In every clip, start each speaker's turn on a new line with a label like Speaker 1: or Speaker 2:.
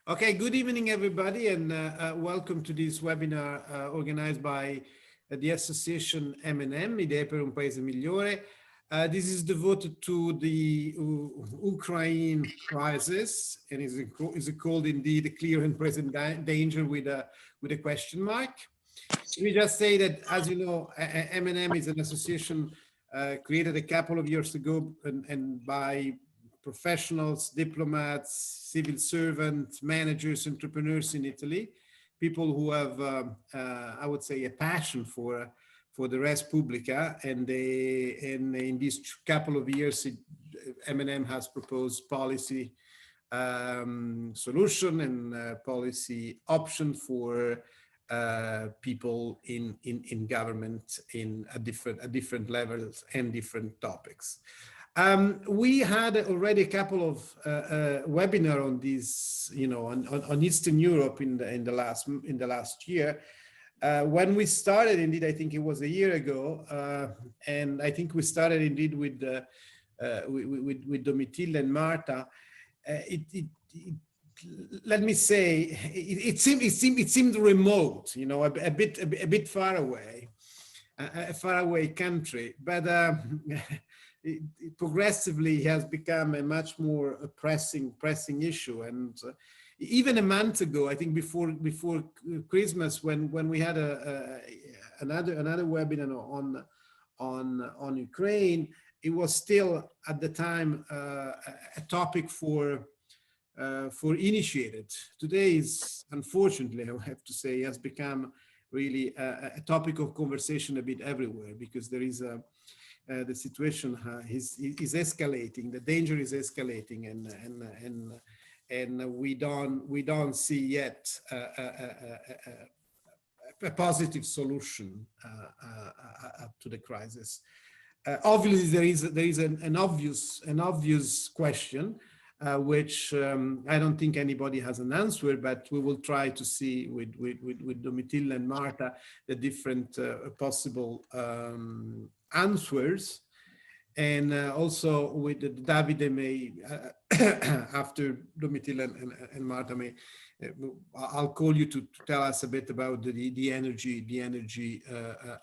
Speaker 1: Okay, good evening, everybody, and welcome to this webinar organized by the Association M&M, Idee per un Paese Migliore. This is devoted to the Ukraine crisis and is called indeed a clear and present danger with a question mark. We just say that, as you know, M&M is an association created a couple of years ago and by professionals, diplomats, civil servants, managers, entrepreneurs in Italy, people who have, I would say, a passion for the res publica, and in these couple of years, M&M has proposed policy solution and policy option for people in government at different levels and different topics. We had already a couple of webinar on this, on Eastern Europe in the last year. When we started, indeed, I think it was a year ago, and I think we started indeed with Domitilla and Marta. Let me say, it seemed remote, a bit far away, a faraway country, but it progressively has become a much more pressing issue. And even a month ago, I think before Christmas, when we had another webinar on Ukraine, it was still at the time a topic for initiated. Today is, unfortunately, I have to say, has become really a topic of conversation a bit everywhere, because there is the situation is escalating, the danger is escalating, and we don't see yet a positive solution to the crisis. Obviously, there is an obvious question, which I don't think anybody has an answer, but we will try to see with Domitilla and Marta the different possible answers, and also with Davide may after Domitilla and Marta may I'll call you to tell us a bit about the energy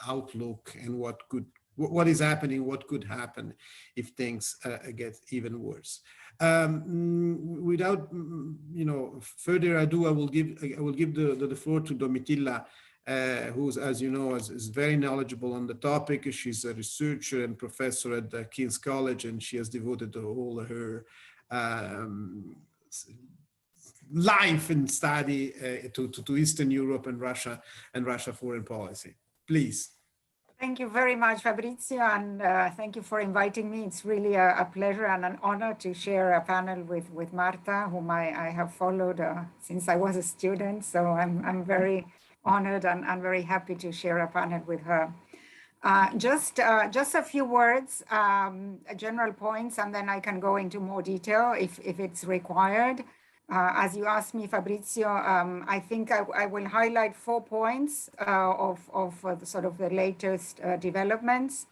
Speaker 1: outlook and what is happening, what could happen if things get even worse. Without further ado, I will give the floor to Domitilla, who's, as you know, is very knowledgeable on the topic. She's a researcher and professor at King's College, and she has devoted all her life and study to Eastern Europe and Russia foreign policy. Please.
Speaker 2: Thank you very much, Fabrizio, and thank you for inviting me. It's really a pleasure and an honor to share a panel with Marta, whom I have followed since I was a student. So I'm very honored and very happy to share a panel with her. Just a few words, general points, and then I can go into more detail if it's required. As you asked me, Fabrizio, I think I will highlight 4 points of sort of the latest developments.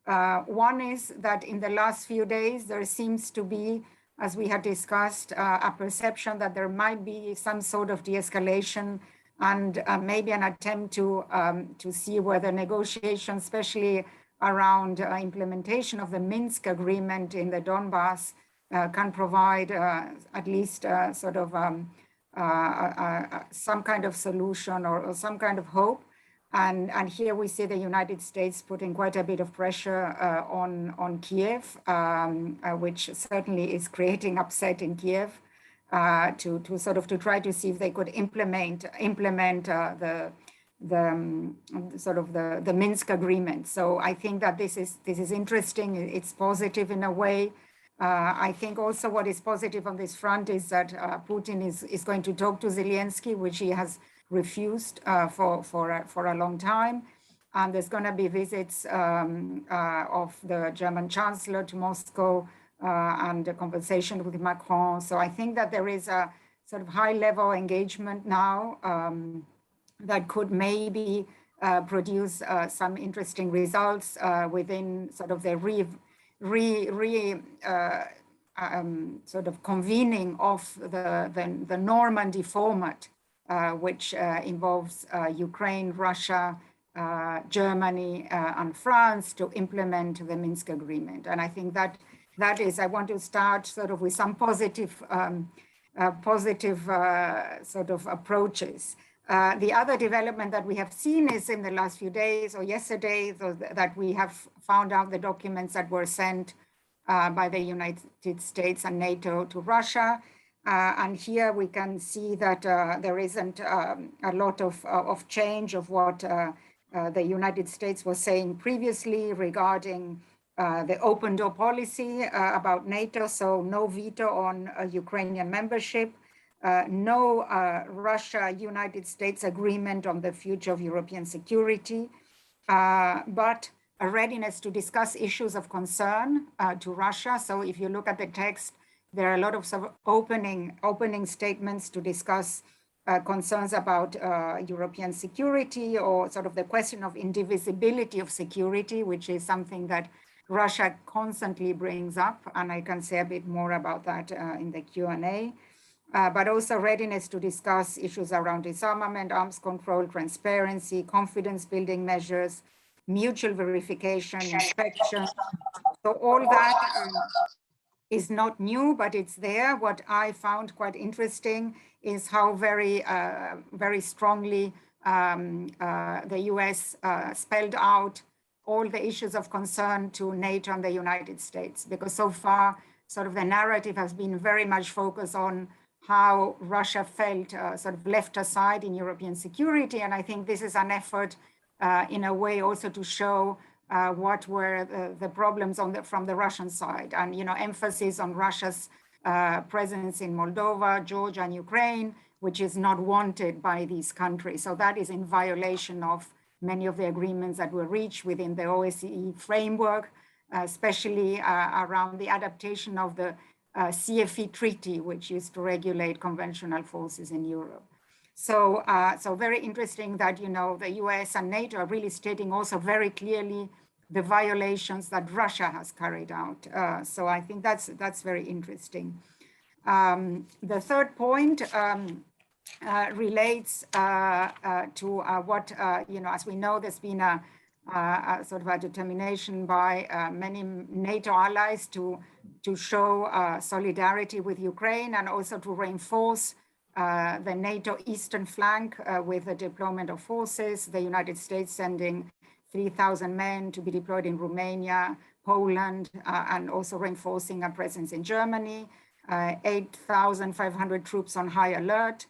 Speaker 2: One is that in the last few days, there seems to be, as we had discussed, a perception that there might be some sort of de-escalation and maybe an attempt to see whether negotiations, especially around implementation of the Minsk agreement in the Donbass, can provide at least sort of some kind of solution or some kind of hope. And here we see the United States putting quite a bit of pressure on Kiev, which certainly is creating upset in Kiev, to try to see if they could implement the Minsk agreement. So I think that this is interesting. It's positive in a way. I think also what is positive on this front is that Putin is going to talk to Zelensky, which he has refused for a long time. And there's going to be visits of the German Chancellor to Moscow and a conversation with Macron. So I think that there is a sort of high-level engagement now that could maybe produce some interesting results within sort of the sort of convening of the Normandy format, which involves Ukraine, Russia, Germany, and France to implement the Minsk agreement. And I think that is, I want to start sort of with some positive sort of approaches. The other development that we have seen is in the last few days or yesterday that we have found out the documents that were sent by the United States and NATO to Russia. And here we can see that there isn't a lot of change of what the United States was saying previously regarding the open door policy about NATO. So no veto on Ukrainian membership, no Russia-United States agreement on the future of European security, but a readiness to discuss issues of concern to Russia. So if you look at the text, there are a lot of sort of opening statements to discuss concerns about European security, or sort of the question of indivisibility of security, which is something that Russia constantly brings up. And I can say a bit more about that in the Q&A. But also readiness to discuss issues around disarmament, arms control, transparency, confidence building measures, mutual verification, inspection. So all that is not new, but it's there. What I found quite interesting is how very strongly the US spelled out all the issues of concern to NATO and the United States, because so far sort of the narrative has been very much focused on how Russia felt sort of left aside in European security. And I think this is an effort in a way also to show what were the problems from the Russian side, and emphasis on Russia's presence in Moldova, Georgia, and Ukraine, which is not wanted by these countries. So that is in violation of many of the agreements that were reached within the OSCE framework, especially around the adaptation of the CFE treaty, which used to regulate conventional forces in Europe. So, so very interesting that the US and NATO are really stating also very clearly the violations that Russia has carried out. So I think that's very interesting. The third point relates to what as we know, there's been a sort of a determination by many NATO allies to show solidarity with Ukraine, and also to reinforce the NATO eastern flank with the deployment of forces, the United States sending 3,000 men to be deployed in Romania, Poland, and also reinforcing a presence in Germany, 8,500 troops on high alert,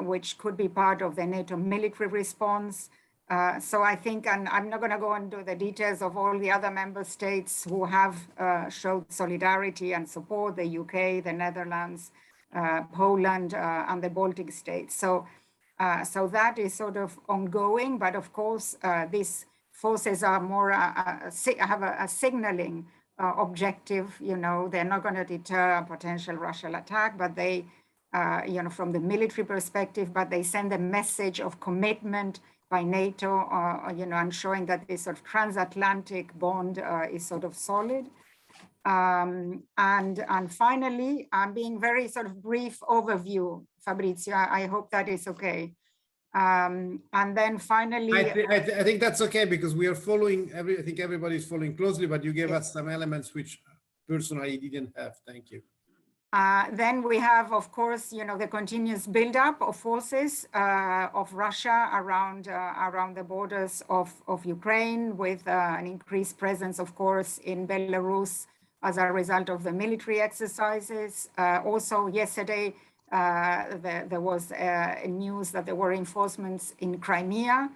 Speaker 2: which could be part of the NATO military response. So I think, and I'm not going to go into the details of all the other member states who have showed solidarity and support, the UK, the Netherlands, Poland, and the Baltic states. So, so that is sort of ongoing, but of course, these forces are more, have a signaling objective. They're not going to deter a potential Russian attack, but they, from the military perspective, but they send a message of commitment by NATO, and showing that this sort of transatlantic bond is sort of solid. And finally, I'm being very sort of brief overview, Fabrizio. I hope that is okay. And then finally,
Speaker 1: I think that's okay, because we are following I think everybody's following closely, but you gave us some elements which personally didn't have. Thank you.
Speaker 2: Then we have, of course, the continuous buildup of forces of Russia around the borders of Ukraine, with an increased presence, of course, in Belarus as a result of the military exercises. Also, yesterday, there was news that there were reinforcements in Crimea,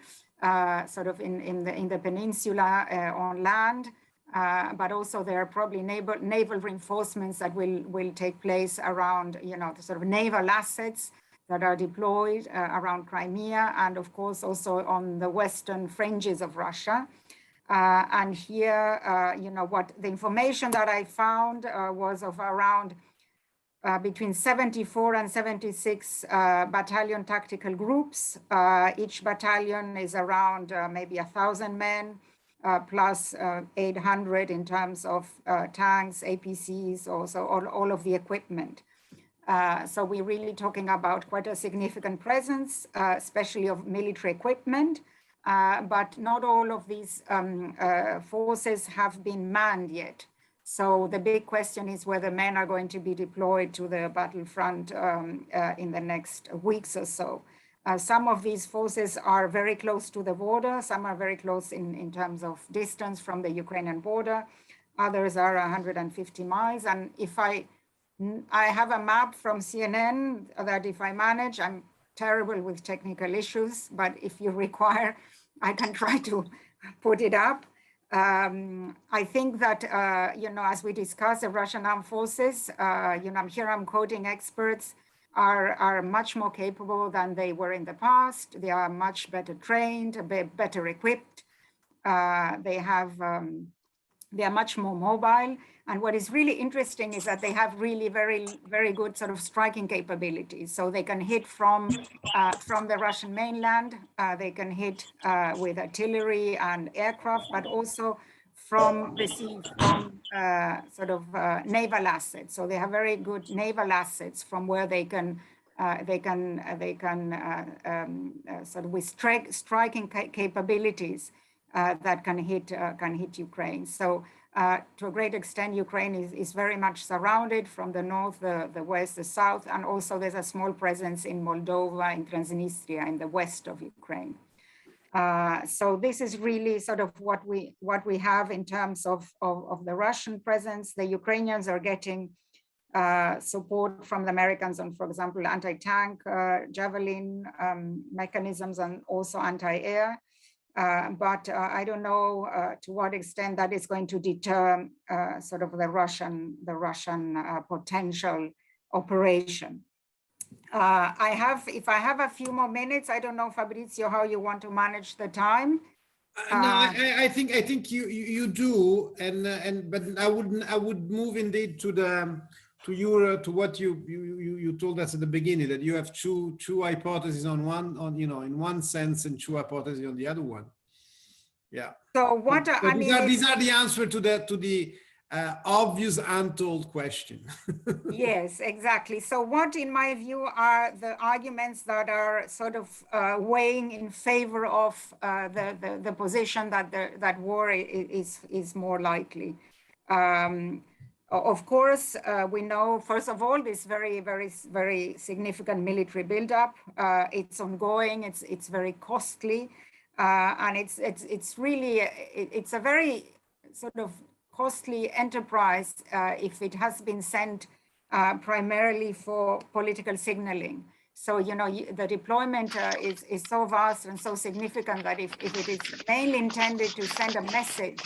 Speaker 2: sort of in the peninsula on land. But also there are probably naval reinforcements that will take place around, the sort of naval assets that are deployed around Crimea, and of course also on the western fringes of Russia. And here, what the information that I found was of around between 74 and 76 battalion tactical groups. Each battalion is around maybe 1,000 men. plus 800 in terms of tanks, APCs, also all of the equipment. So we're really talking about quite a significant presence, especially of military equipment, but not all of these forces have been manned yet. So the big question is whether men are going to be deployed to the battlefront in the next weeks or so. Some of these forces are very close to the border. Some are very close in terms of distance from the Ukrainian border. Others are 150 miles. And if I have a map from CNN that if I manage, I'm terrible with technical issues, but if you require, I can try to put it up. I think that, as we discussed, the Russian armed forces, I'm quoting experts, are much more capable than they were in the past. They are much better trained, better equipped. They are much more mobile. And what is really interesting is that they have really very, very good sort of striking capabilities. So they can hit from the Russian mainland. They can hit with artillery and aircraft, but also receive from naval assets. So they have very good naval assets from where they can sort of with striking capabilities that can hit Ukraine. So to a great extent, Ukraine is very much surrounded from the north, the west, the south, and also there's a small presence in Moldova, in Transnistria, in the west of Ukraine. So this is really sort of what we have in terms of the Russian presence. The Ukrainians are getting support from the Americans on, for example, anti-tank, Javelin mechanisms, and also anti-air. But I don't know to what extent that is going to deter sort of the Russian potential operation. If I have a few more minutes, I don't know, Fabrizio, how you want to manage the time.
Speaker 1: No, I think you do, but I would move indeed to what you told us at the beginning, that you have two hypotheses in one sense and two hypotheses on the other one. Yeah.
Speaker 2: So what
Speaker 1: these are the answer to the obvious untold question.
Speaker 2: Yes, exactly. So what, in my view, are the arguments that are sort of weighing in favor of the position that war is more likely? Of course, we know, first of all, this very, very, very significant military buildup. It's ongoing. It's very costly, and it's really a very sort of costly enterprise if it has been sent primarily for political signaling. So, the deployment is so vast and so significant that if it is mainly intended to send a message,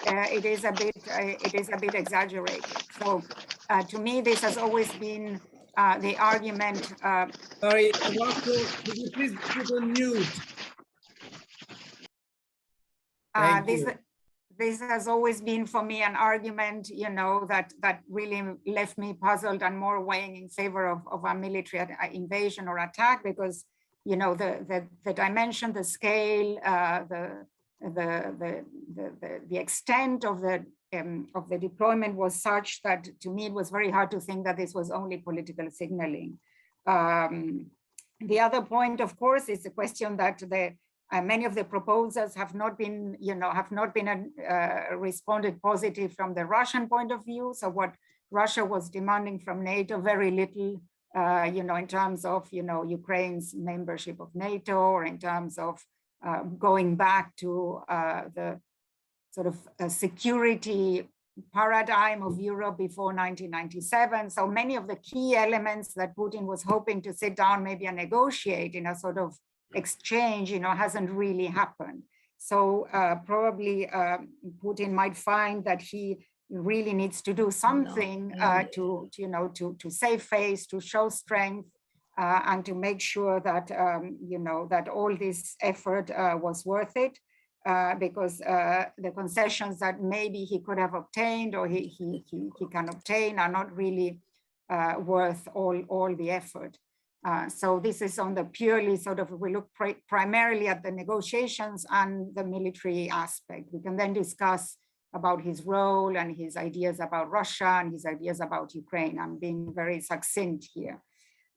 Speaker 2: it is a bit exaggerated. So, to me, this has always been the argument.
Speaker 1: Sorry, Marco, could you please put on mute?
Speaker 2: This has always been for me an argument, that really left me puzzled and more weighing in favor of a military invasion or attack, because, the dimension, the scale, the extent of the deployment was such that, to me, it was very hard to think that this was only political signaling. The other point, of course, is the question that many of the proposals have not been responded positive from the Russian point of view. So what Russia was demanding from NATO, very little, in terms of, Ukraine's membership of NATO, or in terms of going back to the sort of security paradigm of Europe before 1997. So many of the key elements that Putin was hoping to sit down maybe and negotiate in a sort of exchange, hasn't really happened. So probably Putin might find that he really needs to do something to save face, to show strength, and to make sure that that all this effort was worth it, because the concessions that maybe he could have obtained or he can obtain are not really worth all the effort. So this is on the purely sort of, we look primarily at the negotiations and the military aspect. We can then discuss about his role and his ideas about Russia and his ideas about Ukraine. I'm being very succinct here.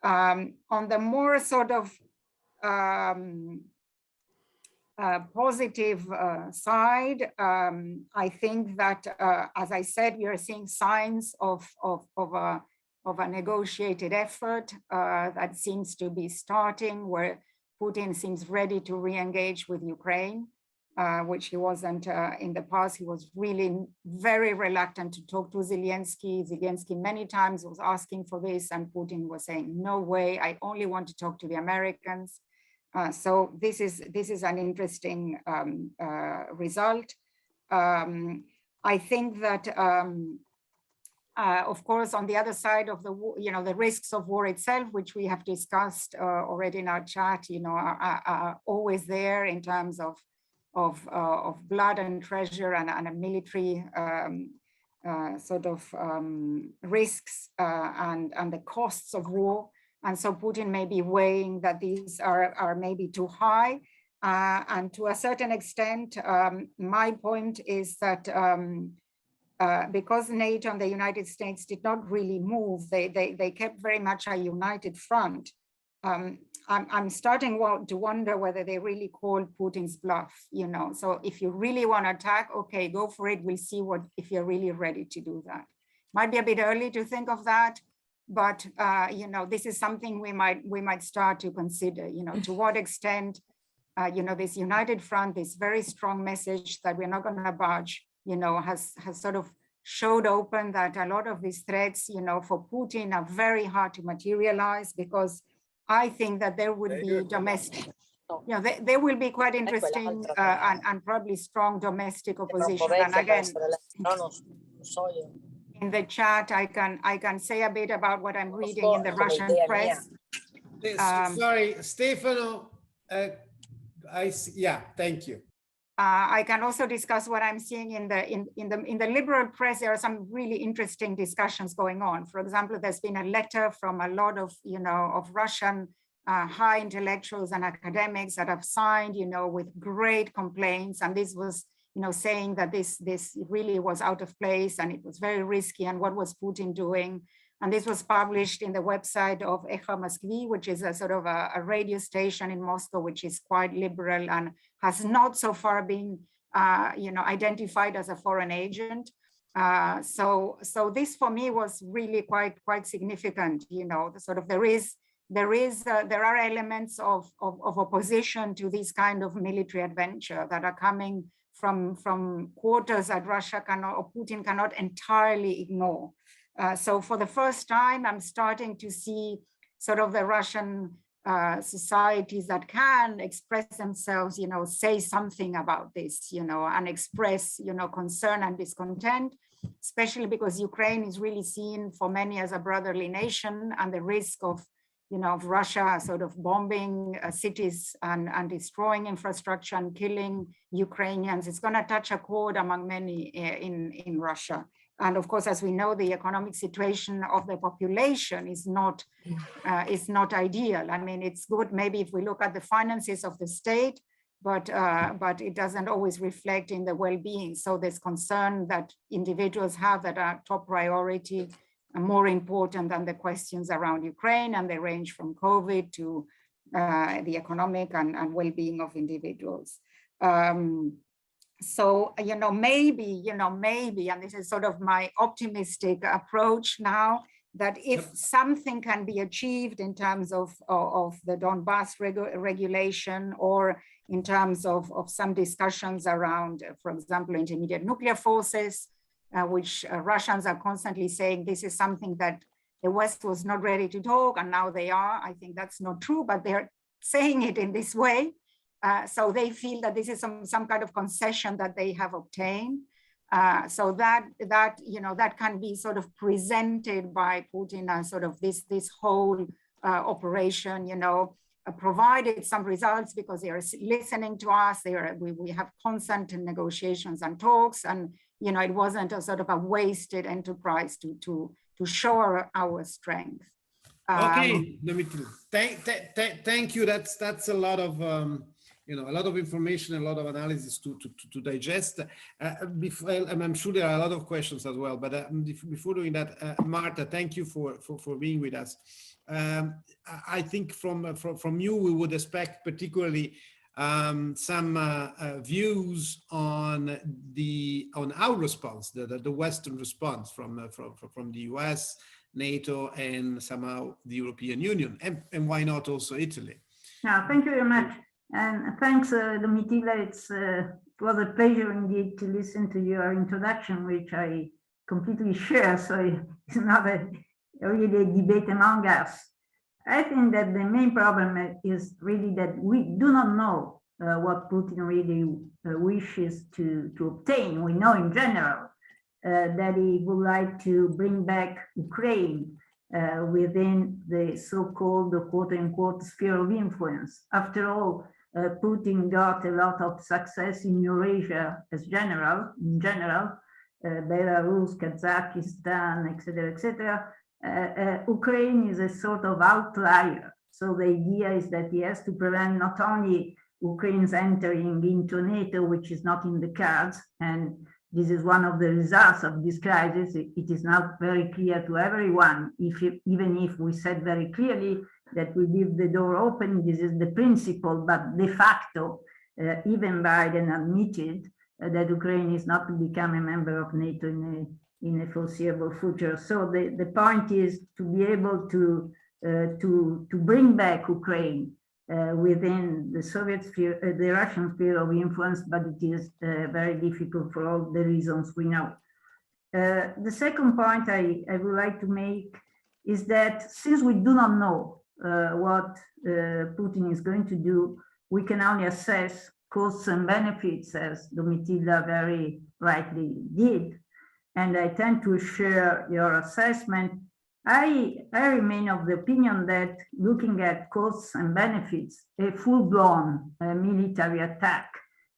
Speaker 2: On the more sort of positive side, I think that, as I said, we are seeing signs of a negotiated effort that seems to be starting, where Putin seems ready to re-engage with Ukraine, which he wasn't in the past. He was really very reluctant to talk to Zelensky. Zelensky many times was asking for this, and Putin was saying, no way, I only want to talk to the Americans. So this is an interesting result. I think that, of course, on the other side of the war, the risks of war itself, which we have discussed already in our chat, are always there in terms of blood and treasure and a military sort of risks and the costs of war. And so Putin may be weighing that these are maybe too high. And to a certain extent, my point is that because NATO and the United States did not really move, they kept very much a united front. I'm starting to wonder whether they really called Putin's bluff, So if you really want to attack, okay, go for it. We'll see if you're really ready to do that. Might be a bit early to think of that, but this is something we might start to consider. To what extent, this united front, this very strong message that we're not going to budge, has sort of showed open that a lot of these threats, for Putin are very hard to materialize, because I think that there would be domestic, there will be quite interesting and probably strong domestic opposition. And again, in the chat, I can say a bit about what I'm reading in the Russian press.
Speaker 1: Sorry, Stefano. Yeah, thank you.
Speaker 2: I can also discuss what I'm seeing in the liberal press. There are some really interesting discussions going on. For example, there's been a letter from a lot of of Russian high intellectuals and academics that have signed with great complaints, and this was saying that this really was out of place and it was very risky, and what was Putin doing. And this was published in the website of Echo Moskvy, which is a sort of a radio station in Moscow, which is quite liberal and has not so far been, identified as a foreign agent. So this for me was really quite significant. There are elements of opposition to this kind of military adventure that are coming from quarters that Russia cannot, or Putin cannot entirely ignore. So for the first time, I'm starting to see sort of the Russian societies that can express themselves, say something about this, and express, concern and discontent, especially because Ukraine is really seen for many as a brotherly nation, and the risk of, of Russia sort of bombing cities and destroying infrastructure and killing Ukrainians, it's going to touch a chord among many in Russia. And of course, as we know, the economic situation of the population is not ideal. I mean, it's good maybe if we look at the finances of the state, but it doesn't always reflect in the well-being. So there's concern that individuals have that are top priority, and more important than the questions around Ukraine, and they range from COVID to the economic and well-being of individuals. So, maybe, and this is sort of my optimistic approach now, that if something can be achieved in terms of the Donbass regulation, or in terms of some discussions around, for example, intermediate nuclear forces, which Russians are constantly saying this is something that the West was not ready to talk, and now they are. I think that's not true, but they're saying it in this way. So they feel that this is some kind of concession that they have obtained. So that can be sort of presented by Putin as sort of this whole operation, provided some results because they are listening to us. We have constant negotiations and talks, and it wasn't a sort of a wasted enterprise to show our strength.
Speaker 1: Okay, Dimitri. Thank you. That's a lot of a lot of information, a lot of analysis to digest. Before, and I'm sure there are a lot of questions as well. But before doing that, Marta, thank you for being with us. I think from you, we would expect particularly some views on our response, the Western response from the US, NATO, and somehow the European Union, and why not also Italy?
Speaker 3: Yeah, thank you very much, and thanks, Domitilla. It was a pleasure indeed to listen to your introduction, which I completely share. So it's not really a debate among us. I think that the main problem is really that we do not know what Putin really wishes to obtain. We know in general that he would like to bring back Ukraine within the so-called quote-unquote sphere of influence. After all, Putin got a lot of success in Eurasia in general, Belarus, Kazakhstan, etc. Ukraine is a sort of outlier. So the idea is that he has to prevent not only Ukraine's entering into NATO, which is not in the cards, and this is one of the results of this crisis. It is now very clear to everyone, even if we said very clearly that we leave the door open, this is the principle, but de facto, even Biden admitted that Ukraine is not to become a member of NATO in a foreseeable future. So the point is to be able to bring back Ukraine within the Soviet sphere, the Russian sphere of influence, but it is very difficult for all the reasons we know. The second point I would like to make is that since we do not know what Putin is going to do, we can only assess costs and benefits, as Domitilla very rightly did. And I tend to share your assessment. I remain of the opinion that looking at costs and benefits, a full-blown military attack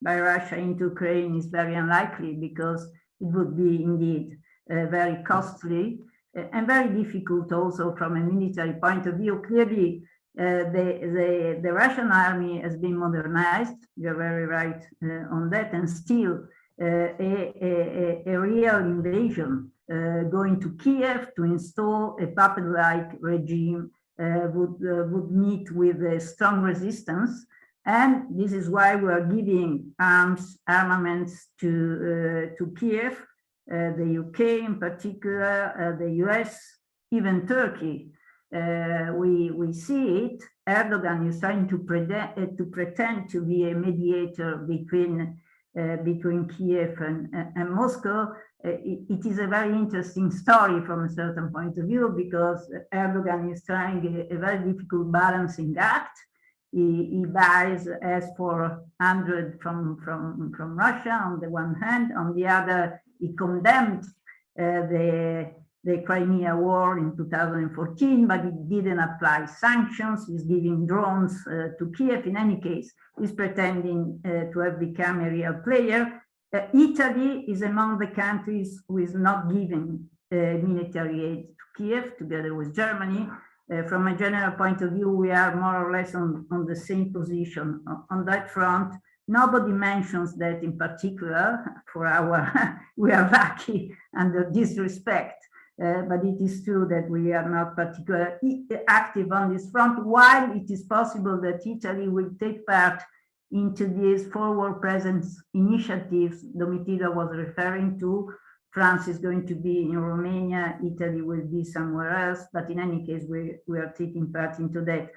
Speaker 3: by Russia into Ukraine is very unlikely, because it would be indeed very costly and very difficult also from a military point of view. Clearly, the Russian army has been modernized. You're very right on that, and still a real invasion going to Kiev to install a puppet-like regime would meet with a strong resistance. And this is why we are giving armaments to Kiev, the UK in particular, the US, even Turkey. We see it. Erdogan is trying to pretend to be a mediator between Kiev and Moscow. It is a very interesting story from a certain point of view, because Erdogan is trying a very difficult balancing act. He buys S-400 from Russia on the one hand. On the other, he condemned the Crimea War in 2014, but he didn't apply sanctions. He's giving drones to Kiev. In any case, he's pretending to have become a real player. Italy is among the countries who is not giving military aid to Kiev, together with Germany. From a general point of view, we are more or less on the same position on that front. Nobody mentions that in particular for we are lucky under this respect. But it is true that we are not particularly active on this front, while it is possible that Italy will take part into these forward presence initiatives Domitilla was referring to. France is going to be in Romania, Italy will be somewhere else, but in any case, we are taking part into that.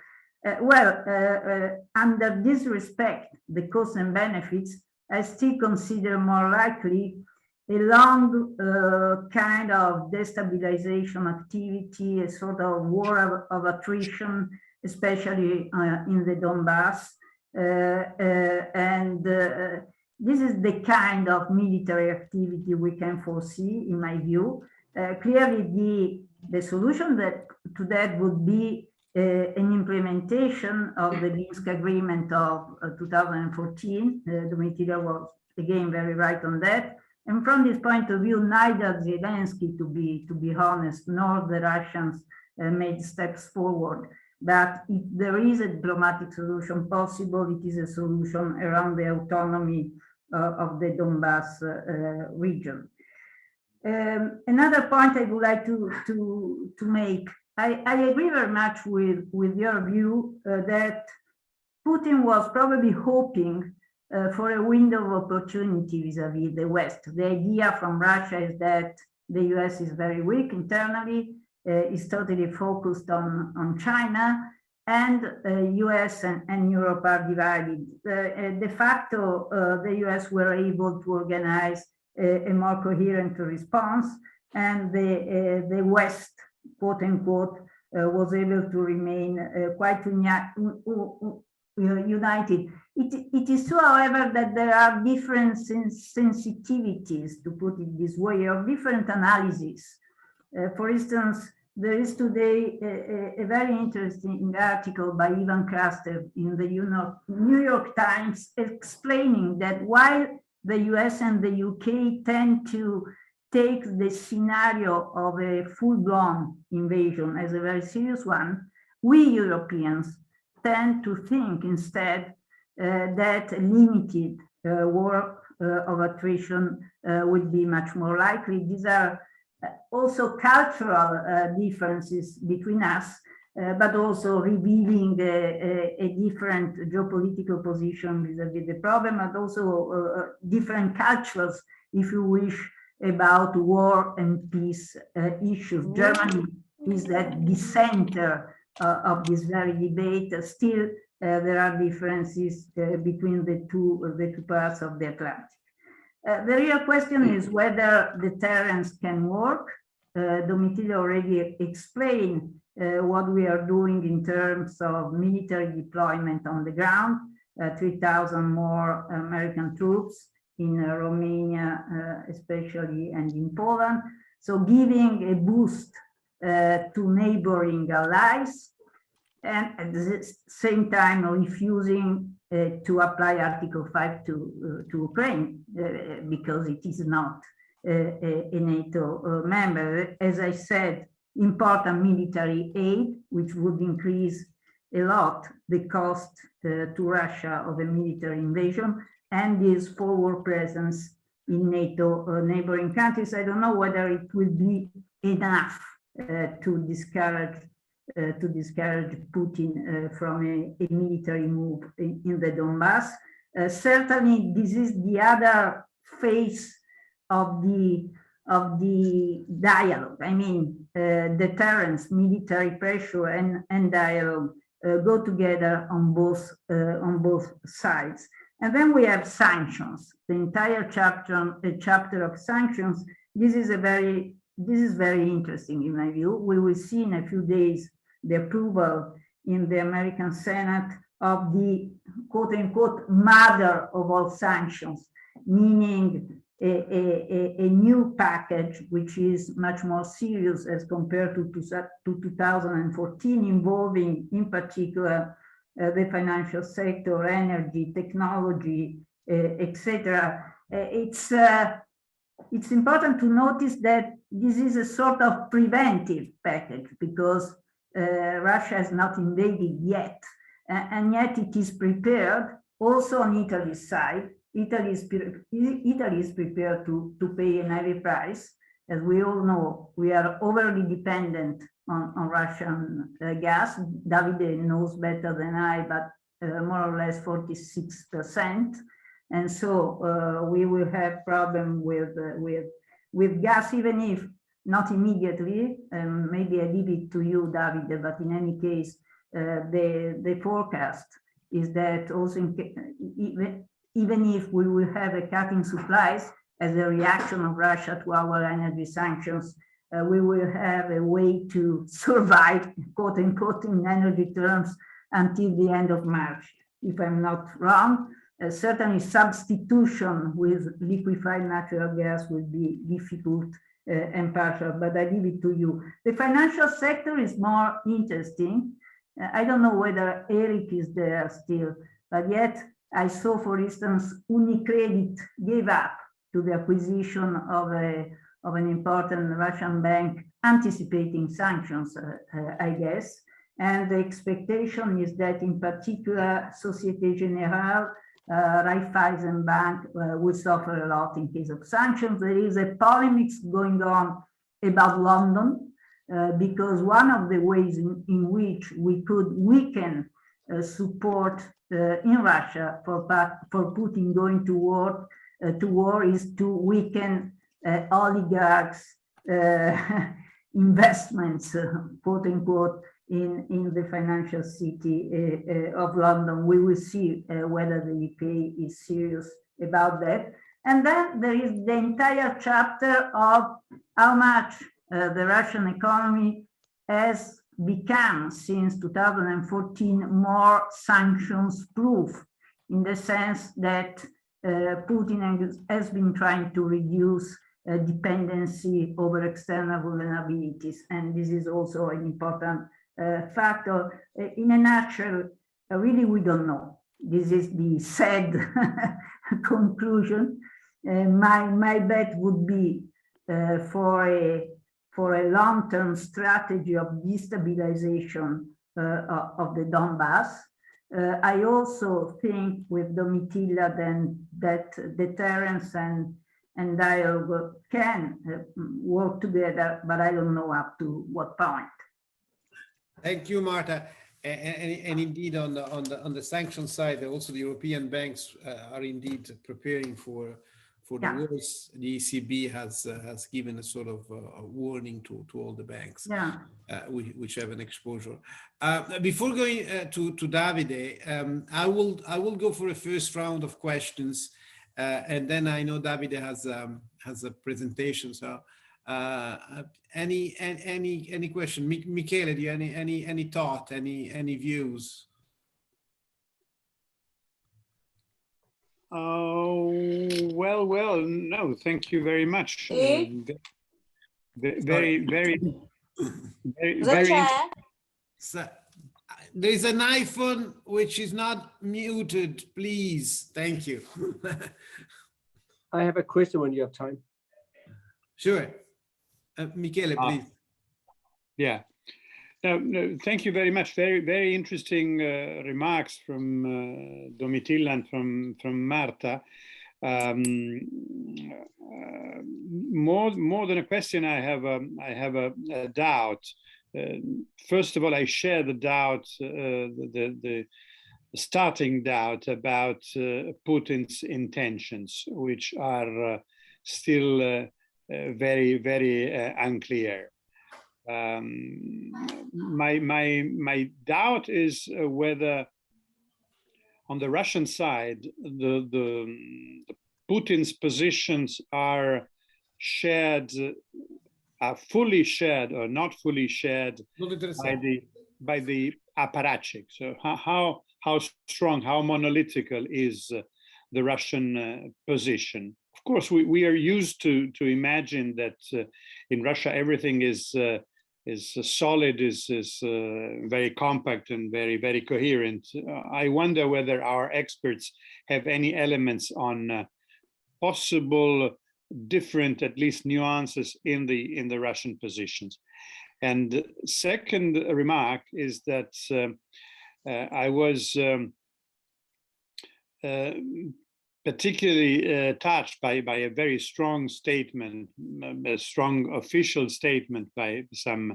Speaker 3: Under this respect, the costs and benefits, I still consider more likely a long kind of destabilization activity, a sort of war of attrition, especially in the Donbass. This is the kind of military activity we can foresee, in my view. Clearly, the solution to that would be an implementation of the Minsk agreement of 2014. Domitilla was again very right on that. And from this point of view, neither Zelensky, to be honest, nor the Russians made steps forward. But if there is a diplomatic solution possible, it is a solution around the autonomy of the Donbass region. Another point I would like to make, I agree very much with your view that Putin was probably hoping for a window of opportunity vis-a-vis the West. The idea from Russia is that the US is very weak internally, is totally focused on China, and US and Europe are divided. De facto, the US were able to organize a more coherent response, and the West, quote unquote, was able to remain quite united. It is true, however, that there are different sensitivities, to put it this way, or different analyses. For instance, there is today a very interesting article by Ivan Krastev in the New York Times explaining that while the US and the UK tend to take the scenario of a full-blown invasion as a very serious one, we Europeans tend to think instead that limited war of attrition would be much more likely. These are also cultural differences between us, but also revealing a different geopolitical position vis-a-vis the problem, and also different cultures, if you wish, about war and peace issues. Germany is at the center of this very debate. Still, there are differences between the two parts of the Atlantic. The real question is whether deterrence can work. Domitilla already explained what we are doing in terms of military deployment on the ground, 3,000 more American troops in Romania, especially, and in Poland. So giving a boost to neighboring allies, and at the same time refusing to apply Article 5 to Ukraine because it is not a NATO member. As I said, important military aid, which would increase a lot the cost to Russia of a military invasion, and this forward presence in NATO neighboring countries. I don't know whether it will be enough to discourage Putin from a military move in the Donbass. Certainly, this is the other phase of the dialogue. I mean, deterrence, military pressure, and dialogue go together on both sides. And then we have sanctions. The entire chapter of sanctions. This is very interesting in my view. We will see in a few days the approval in the American Senate of the quote unquote mother of all sanctions, meaning a new package which is much more serious as compared to 2014, involving in particular the financial sector, energy, technology, etc. It's important to notice that this is a sort of preventive package because Russia has not invaded yet, and yet it is prepared. Also on Italy's side, Italy is prepared to pay a heavy price. As we all know, we are overly dependent on Russian gas. Davide knows better than I, but more or less 46%. And so we will have problem with gas, even if not immediately. Maybe I leave it to you, Davide, but in any case, the forecast is that also even if we will have a cut in supplies as a reaction of Russia to our energy sanctions, we will have a way to survive, quote unquote, in energy terms until the end of March, if I'm not wrong. Certainly substitution with liquefied natural gas will be difficult and partial, but I leave it to you. The financial sector is more interesting. I don't know whether Eric is there still, but yet I saw, for instance, UniCredit gave up to the acquisition of an important Russian bank, anticipating sanctions, I guess. And the expectation is that in particular, Societe Generale, Raiffeisen Bank will suffer a lot in case of sanctions. There is a polemic going on about London, because one of the ways in which we could weaken support in Russia for Putin going to war is to weaken oligarchs' investments, quote unquote, in the financial city of London. We will see whether the UK is serious about that. And then there is the entire chapter of how much the Russian economy has become since 2014 more sanctions proof, in the sense that Putin has been trying to reduce dependency over external vulnerabilities. And this is also an important factor. In a nutshell, really, we don't know. This is the sad conclusion. My bet would be for a long-term strategy of destabilization of the Donbass. I also think with Domitilla then that deterrence and dialogue can work together, but I don't know up to what point.
Speaker 1: Thank you, Marta. And indeed, on the sanction side, also the European banks are indeed preparing for the worst. The ECB has given a sort of a warning to all the banks, which have an exposure. Before going to Davide, I will go for a first round of questions, and then I know Davide has a presentation. So any question? Michele, do you any thought, any views?
Speaker 4: Well, no, thank you very much. Very.
Speaker 1: So, there's an iPhone which is not muted, please. Thank you.
Speaker 5: I have a question when you have time.
Speaker 1: Sure. Michele, please.
Speaker 4: Yeah. No, thank you very much. Very interesting remarks from Domitilla and from Marta. More than a question, I have a doubt. First of all, I share the doubt, the starting doubt about Putin's intentions, which are still very unclear. My doubt is whether on the Russian side the Putin's positions are shared, are fully shared or not fully shared by the apparatchik. So how strong, how monolithical is the Russian position? Of course, we are used to imagine that in Russia everything is solid, is very compact and very coherent. I wonder whether our experts have any elements on possible different, at least nuances in the Russian positions. And second remark is that I was particularly touched by a very strong statement, a strong official statement by some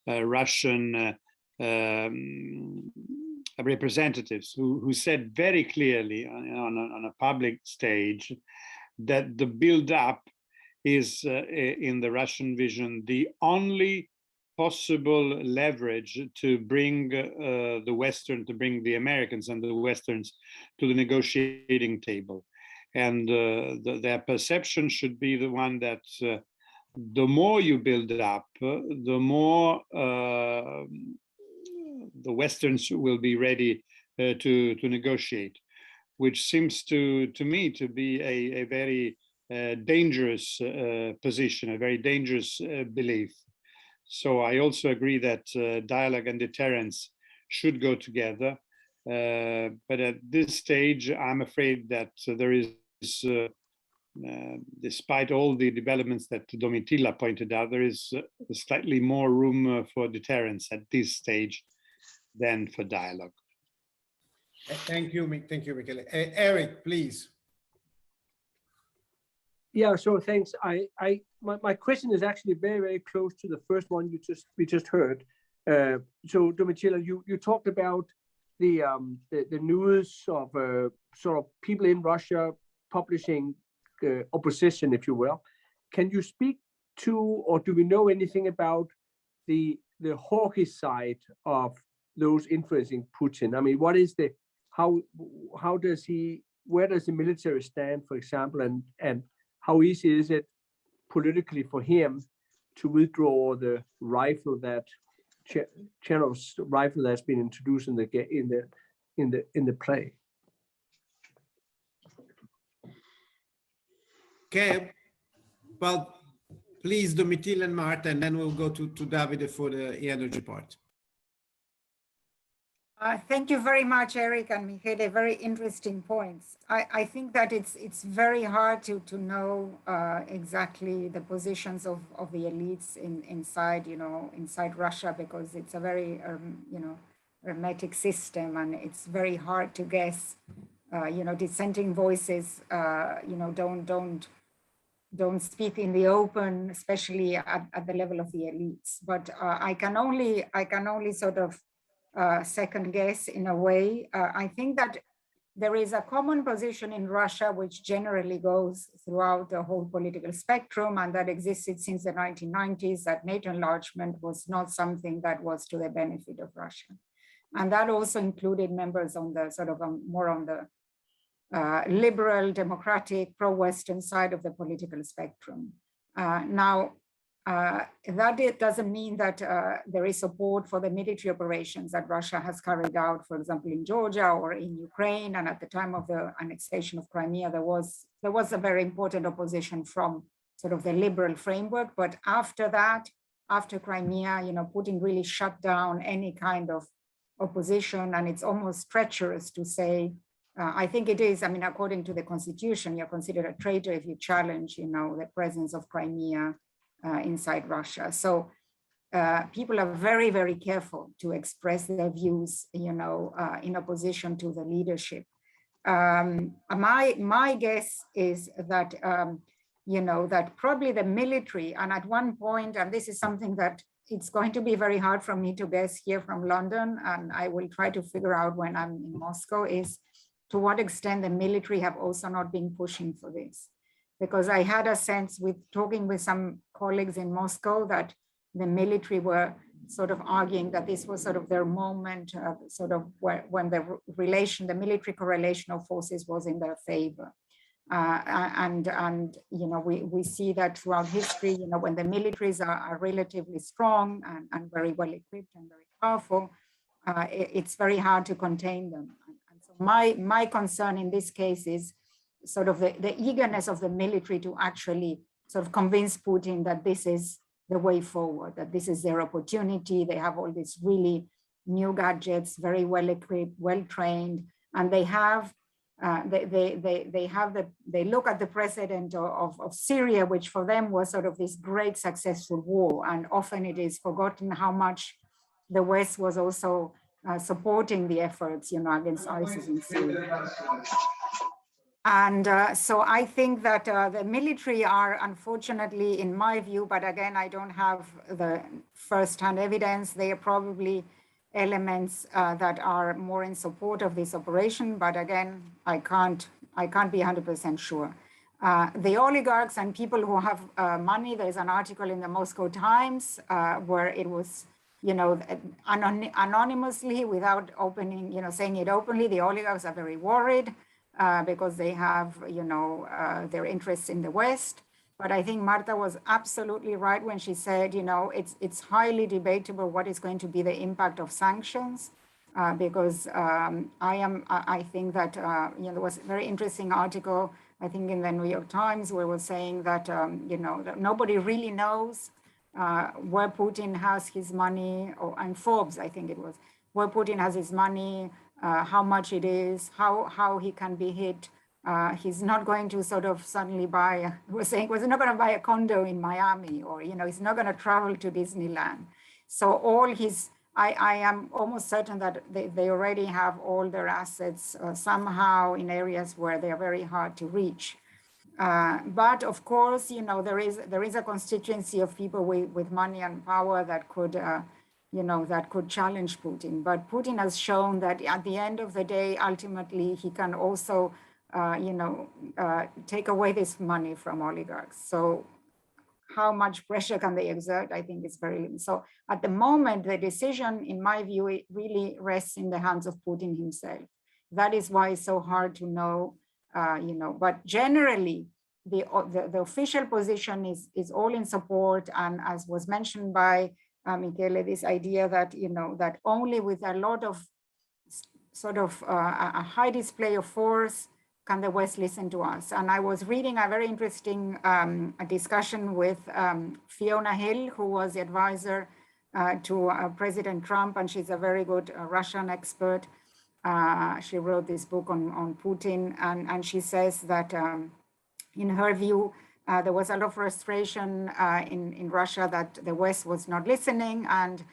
Speaker 4: Russian representatives who said very clearly on a public stage that the build-up is, in the Russian vision, the only possible leverage to bring the Americans and the Westerns to the negotiating table. And their perception should be the one that the more you build it up, the more the Westerns will be ready to negotiate, which seems to me to be a very dangerous position, a very dangerous belief. So I also agree that dialogue and deterrence should go together. But at this stage, I'm afraid that there is despite all the developments that Domitilla pointed out, there is slightly more room for deterrence at this stage than for dialogue.
Speaker 1: Thank you, Michele. Eric, please.
Speaker 5: Yeah, so thanks. My question is actually very, very close to the first one we just heard. So Domitilla, you talked about the news of sort of people in Russia publishing opposition, if you will. Can you speak to, or do we know anything about the hawkish side of those influencing Putin? I mean, what is the, how does he, where does the military stand, for example, and how easy is it politically for him to withdraw the rifle that Chenov's rifle that's been introduced in the play?
Speaker 1: Okay, well, please, Domitilla and Marta, and then we'll go to Davide for the energy part.
Speaker 2: Thank you very much, Eric and Michele. Very interesting points. I think that it's very hard to know exactly the positions of the elites inside Russia, because it's a very hermetic system, and it's very hard to guess. Dissenting voices don't speak in the open, especially at the level of the elites. But I can only sort of second guess in a way. I think that there is a common position in Russia which generally goes throughout the whole political spectrum, and that existed since the 1990s, that NATO enlargement was not something that was to the benefit of Russia. And that also included members on the sort of more on the liberal, democratic, pro-Western side of the political spectrum. That doesn't mean that there is support for the military operations that Russia has carried out, for example, in Georgia or in Ukraine. And at the time of the annexation of Crimea, there was a very important opposition from sort of the liberal framework. But after that, after Crimea, Putin really shut down any kind of opposition, and it's almost treacherous to say. I think it is. I mean, according to the constitution, you're considered a traitor if you challenge, the presence of Crimea inside Russia. So people are very, very careful to express their views, in opposition to the leadership. My guess is that, that probably the military, and at one point, and this is something that it's going to be very hard for me to guess here from London, and I will try to figure out when I'm in Moscow, is to what extent the military have also not been pushing for this. Because I had a sense with talking with some colleagues in Moscow that the military were sort of arguing that this was sort of their moment, sort of when the military correlation of forces was in their favor. We see that throughout history, when the militaries are relatively strong and very well equipped and very powerful, it's very hard to contain them. My concern in this case is sort of the eagerness of the military to actually sort of convince Putin that this is the way forward, that this is their opportunity. They have all these really new gadgets, very well equipped, well trained, and they have they look at the president of Syria, which for them was sort of this great successful war, and often it is forgotten how much the West was also supporting the efforts, against ISIS in Syria. And so I think that the military are, unfortunately, in my view, but again, I don't have the first-hand evidence, they are probably elements that are more in support of this operation. But again, I can't be 100% sure. The oligarchs and people who have money, there's an article in the Moscow Times where it was, anonymously, without opening, saying it openly, the oligarchs are very worried because they have, their interests in the West. But I think Marta was absolutely right when she said, it's highly debatable what is going to be the impact of sanctions, because I think that, there was a very interesting article, I think in the New York Times, where it was saying that, that nobody really knows where Putin has his money, and Forbes, I think it was, where Putin has his money, how much it is, how he can be hit He's not going to sort of suddenly buy, was not going to buy a condo in Miami, or, he's not going to travel to Disneyland. So all his, I am almost certain that they already have all their assets somehow in areas where they are very hard to reach. But of course, there is a constituency of people with money and power that could, that could challenge Putin. But Putin has shown that at the end of the day, ultimately, he can also, take away this money from oligarchs. So how much pressure can they exert? I think it's very limited. So at the moment, the decision, in my view, it really rests in the hands of Putin himself. That is why it's so hard to know, but generally, the official position is all in support. And as was mentioned by Michele, this idea that, that only with a lot of sort of a high display of force can the West listen to us. And I was reading a very interesting a discussion with Fiona Hill, who was the advisor to President Trump, and she's a very good Russian expert. She wrote this book on Putin, and she says that in her view, there was a lot of frustration in Russia that the West was not listening, and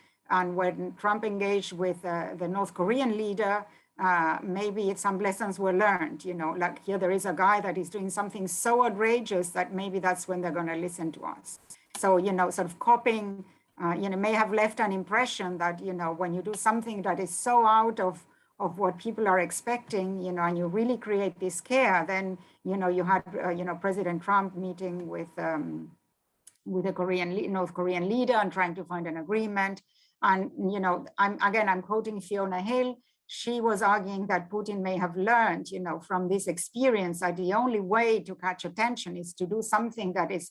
Speaker 2: when Trump engaged with the North Korean leader, maybe some lessons were learned, like here there is a guy that is doing something so outrageous that maybe that's when they're going to listen to us. So, sort of copying, may have left an impression that, when you do something that is so out of what people are expecting, and you really create this scare, then, you had, President Trump meeting with the North Korean leader and trying to find an agreement. And, I'm quoting Fiona Hill. She was arguing that Putin may have learned, from this experience that the only way to catch attention is to do something that is,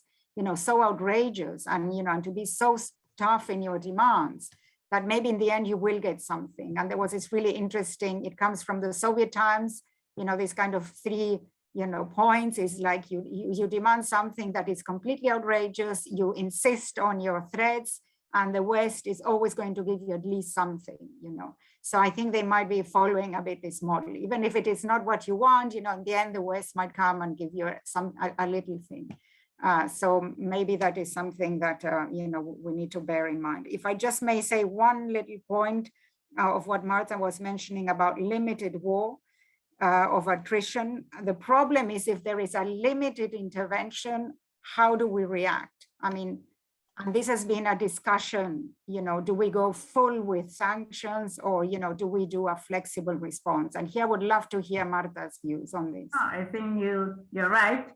Speaker 2: so outrageous and, and to be so tough in your demands that maybe in the end you will get something. And there was this really interesting, it comes from the Soviet times, this kind of three, points is like you demand something that is completely outrageous, you insist on your threats, and the West is always going to give you at least something, So I think they might be following a bit this model, even if it is not what you want, in the end, the West might come and give you a little thing. So maybe that is something that, we need to bear in mind. If I just may say one little point of what Marta was mentioning about limited war of attrition. The problem is if there is a limited intervention, how do we react? I mean, and this has been a discussion, do we go full with sanctions or, do we do a flexible response? And here I would love to hear Marta's views on this.
Speaker 3: I think you're right.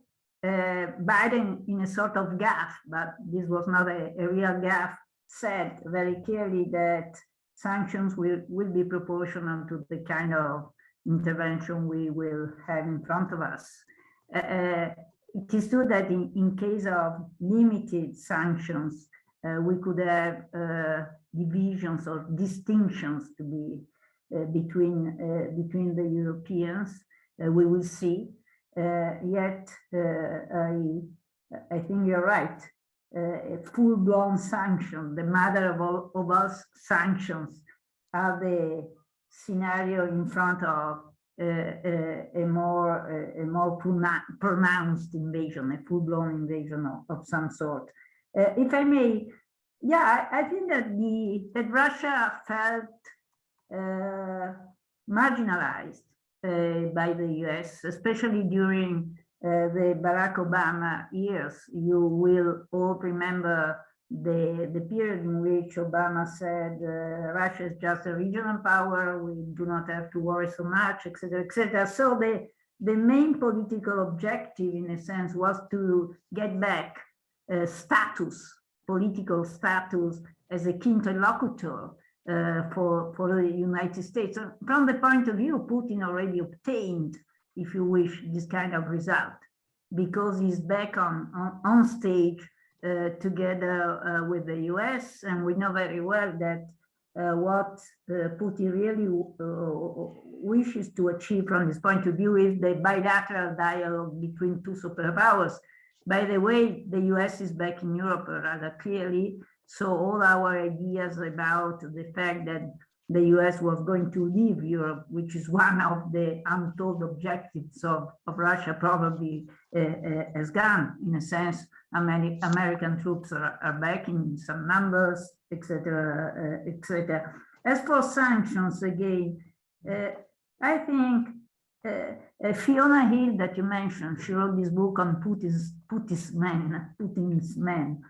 Speaker 3: Biden, in a sort of gaffe, but this was not a real gaffe, said very clearly that sanctions will be proportional to the kind of intervention we will have in front of us. It is true that in case of limited sanctions, we could have divisions or distinctions to be between the Europeans. We will see. Yet, I think you're right. A full-blown sanction, the mother of all sanctions, are the scenario in front of a more pronounced invasion, a full-blown invasion of some sort. If I may, yeah, I think that Russia felt marginalized by the US, especially during the Barack Obama years. You will all remember the period in which Obama said Russia is just a regional power, we do not have to worry so much, etc., etc. So the main political objective, in a sense, was to get back political status as a key interlocutor for the United States. So from the point of view, Putin already obtained, if you wish, this kind of result, because he's back on stage together with the US, and we know very well that what Putin really wishes to achieve from this point of view is the bilateral dialogue between two superpowers. By the way, the US is back in Europe rather clearly, so all our ideas about the fact that the US was going to leave Europe, which is one of the untold objectives of Russia, probably has gone. In a sense, American troops are back in some numbers, etc., etc. As for sanctions, again, I think Fiona Hill that you mentioned, she wrote this book on Putin's men,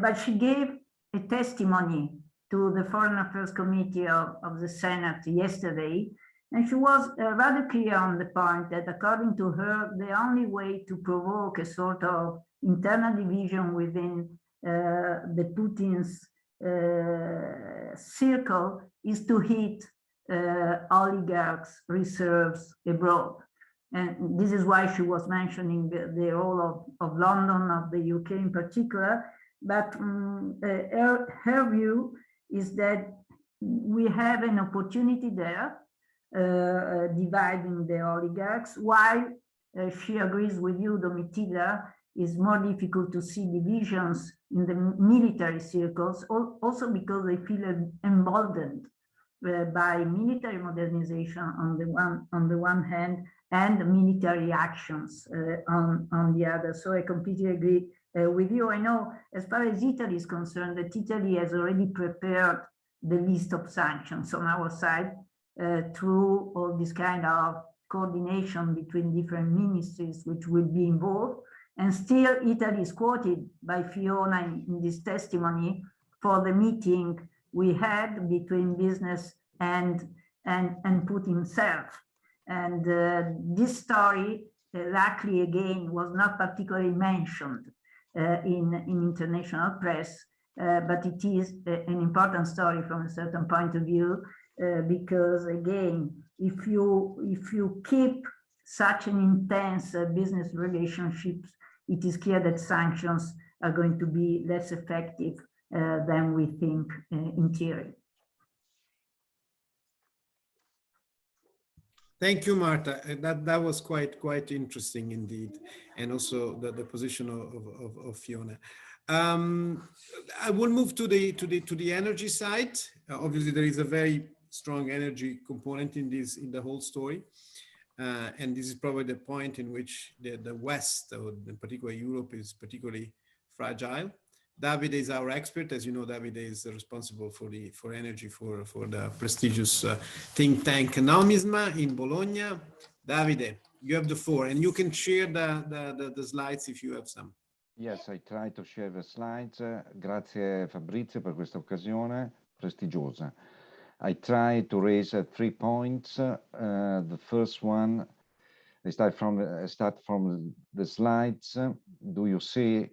Speaker 3: but she gave a testimony to the Foreign Affairs Committee of the Senate yesterday, and she was rather clear on the point that according to her, the only way to provoke a sort of internal division within the Putin's circle is to hit oligarchs' reserves abroad. And this is why she was mentioning the role of London, of the UK in particular. But her view is that we have an opportunity there, dividing the oligarchs, while she agrees with you, Domitilla, it's more difficult to see divisions in the military circles, also because they feel emboldened by military modernization on the one hand, and military actions on the other. So I completely agree with you. I know as far as Italy is concerned, that Italy has already prepared the list of sanctions on our side through all this kind of coordination between different ministries which will be involved. And still Italy is quoted by Fiona in this testimony for the meeting we had between business and Putin himself. And this story, luckily again, was not particularly mentioned in international press, but it is an important story from a certain point of view, because again, if you keep such an intense business relationships, it is clear that sanctions are going to be less effective than we think in theory.
Speaker 1: Thank you, Marta. That was quite interesting indeed, and also the position of Fiona. I will move to the energy side. Obviously, there is a very strong energy component in the whole story, and this is probably the point in which the West, or in particular Europe, is particularly fragile. Davide is our expert. As you know, Davide is responsible for energy for the prestigious think tank Nomisma in Bologna. Davide, you have the floor, and you can share the slides if you have some.
Speaker 6: Yes, I try to share the slides. Grazie Fabrizio per questa occasione prestigiosa. I try to raise 3 points. The first one, I start from the slides. Do you see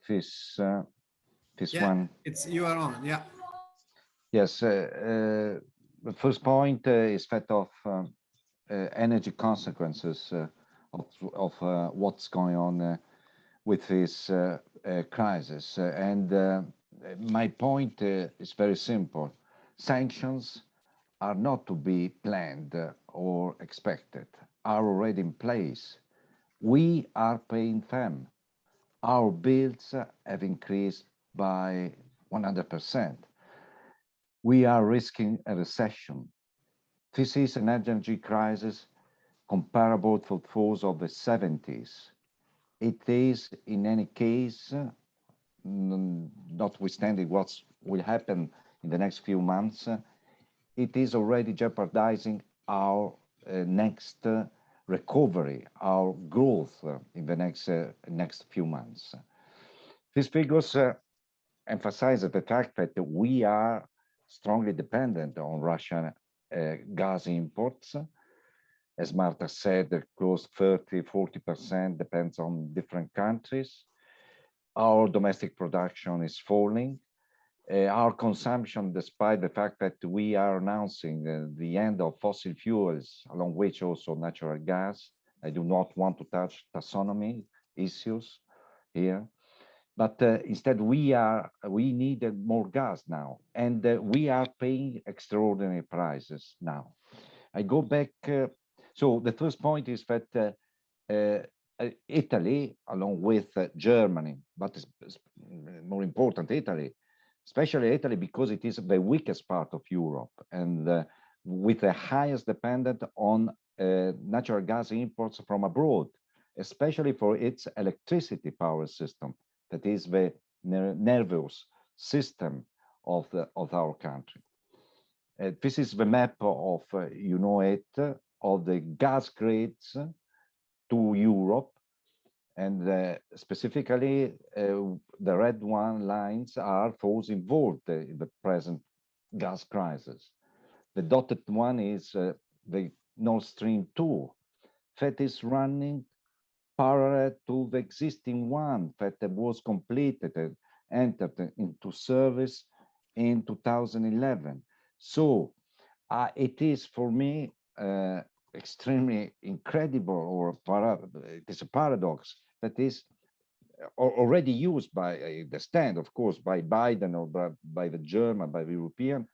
Speaker 6: this
Speaker 1: Yeah,
Speaker 6: one?
Speaker 1: You are on, yeah.
Speaker 6: Yes, the first point is that of energy consequences of what's going on with this crisis. And my point is very simple. Sanctions are not to be planned or expected, are already in place. We are paying them. Our bills have increased by 100%. We are risking a recession. This is an energy crisis comparable to those of the 70s. It is, in any case, notwithstanding what will happen in the next few months, it is already jeopardizing our next recovery, our growth in the next few months. These figures emphasize the fact that we are strongly dependent on Russian gas imports. As Marta said, close 30–40% depends on different countries. Our domestic production is falling. Our consumption, despite the fact that we are announcing the end of fossil fuels, along which also natural gas. I do not want to touch taxonomy issues here, but instead we need more gas now, and we are paying extraordinary prices now. I go back. So the first point is that Italy, along with Germany, but it's more important, Italy, especially Italy, because it is the weakest part of Europe and with the highest dependent on natural gas imports from abroad, especially for its electricity power system, that is the nervous system of our country. This is the map of, you know it, of the gas grids to Europe. And specifically, the red lines are those involved in the present gas crisis. The dotted one is the Nord Stream 2 that is running parallel to the existing one that was completed and entered into service in 2011. So it is for me extremely incredible, or it is a paradox that is already used by, I understand, of course, by Biden or by the German, by the European,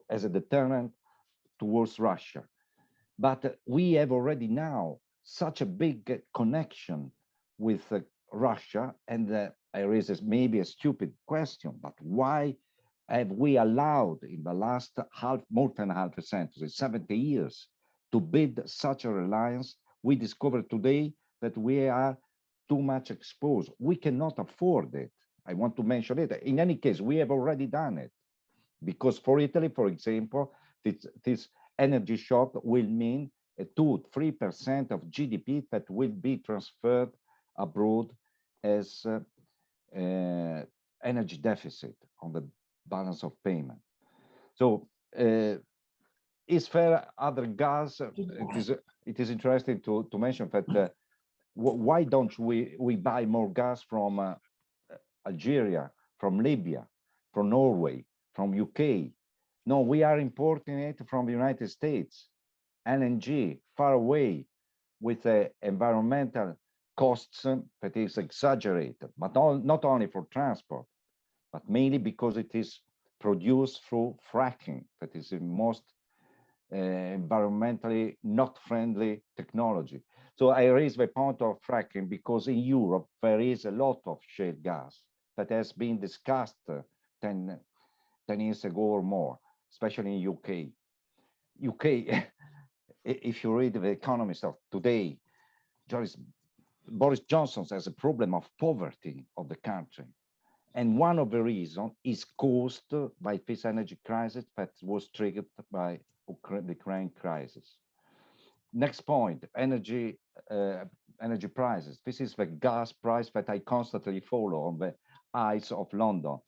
Speaker 6: as a deterrent towards Russia. But we have already now such a big connection with Russia, and I raise maybe a stupid question, but why have we allowed in the last more than half a century, 70 years, to build such a reliance? We discovered today that we are too much exposed. We cannot afford it. I want to mention it. In any case, we have already done it. Because for Italy, for example, this energy shock will mean a 2-3% of GDP that will be transferred abroad as energy deficit on the balance of payment. So is there other gas? It is interesting to mention that why don't we buy more gas from Algeria, from Libya, from Norway, from UK? No, we are importing it from the United States, LNG, far away, with environmental costs that is exaggerated, but not only for transport, but mainly because it is produced through fracking, that is the most environmentally not friendly technology. So I raise the point of fracking because in Europe, there is a lot of shale gas that has been discussed 10 years ago or more, especially in UK. UK, if you read The Economist of today, Boris Johnson has a problem of poverty of the country. And one of the reasons is caused by this energy crisis that was triggered by the Ukraine crisis. Next point, energy prices. This is the gas price that I constantly follow on the eyes of London,